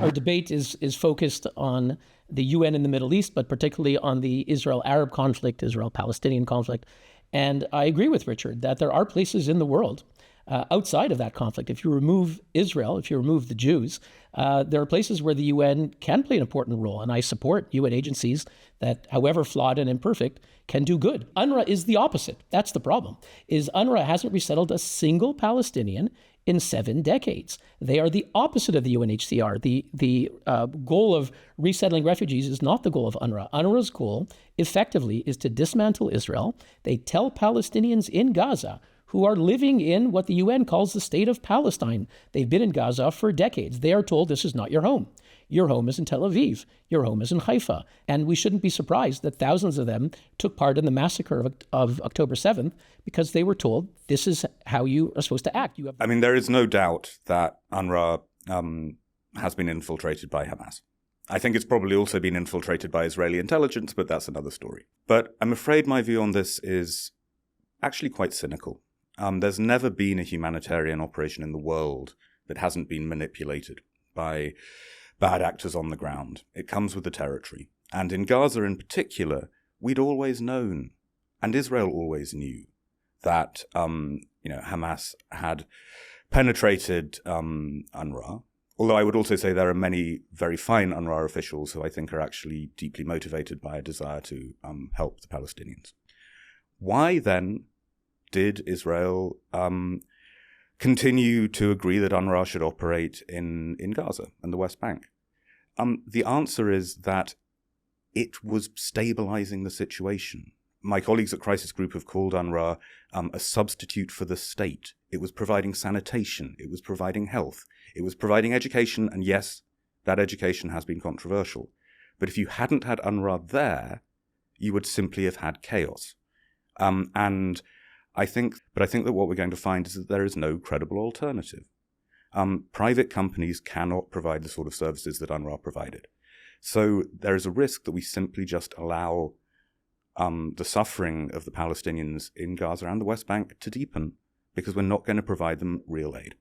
our debate is focused on the UN in the Middle East, but particularly on the Israel-Arab conflict, Israel-Palestinian conflict. And I agree with Richard that there are places in the world outside of that conflict. If you remove Israel, if you remove the Jews, there are places where the UN can play an important role. And I support UN agencies that, however flawed and imperfect, can do good. UNRWA is the opposite. That's the problem, is UNRWA hasn't resettled a single Palestinian in 7 decades. They are the opposite of the UNHCR. The goal of resettling refugees is not the goal of UNRWA. UNRWA's goal, effectively, is to dismantle Israel. They tell Palestinians in Gaza who are living in what the UN calls the state of Palestine. They've been in Gaza for decades. They are told this is not your home. Your home is in Tel Aviv. Your home is in Haifa. And we shouldn't be surprised that thousands of them took part in the massacre of October 7th because they were told this is how you are supposed to act. I mean, there is no doubt that UNRWA has been infiltrated by Hamas. I think it's probably also been infiltrated by Israeli intelligence, but that's another story. But I'm afraid my view on this is actually quite cynical. There's never been a humanitarian operation in the world that hasn't been manipulated by bad actors on the ground. It comes with the territory. And in Gaza in particular, we'd always known, and Israel always knew, that Hamas had penetrated UNRWA. Although I would also say there are many very fine UNRWA officials who I think are actually deeply motivated by a desire to help the Palestinians. Why then did Israel continue to agree that UNRWA should operate in Gaza and the West Bank? The answer is that it was stabilizing the situation. My colleagues at Crisis Group have called UNRWA a substitute for the state. It was providing sanitation. It was providing health. It was providing education. And yes, that education has been controversial. But if you hadn't had UNRWA there, you would simply have had chaos. I think that what we're going to find is that there is no credible alternative. Private companies cannot provide the sort of services that UNRWA provided. So there is a risk that we simply just allow the suffering of the Palestinians in Gaza and the West Bank to deepen because we're not going to provide them real aid.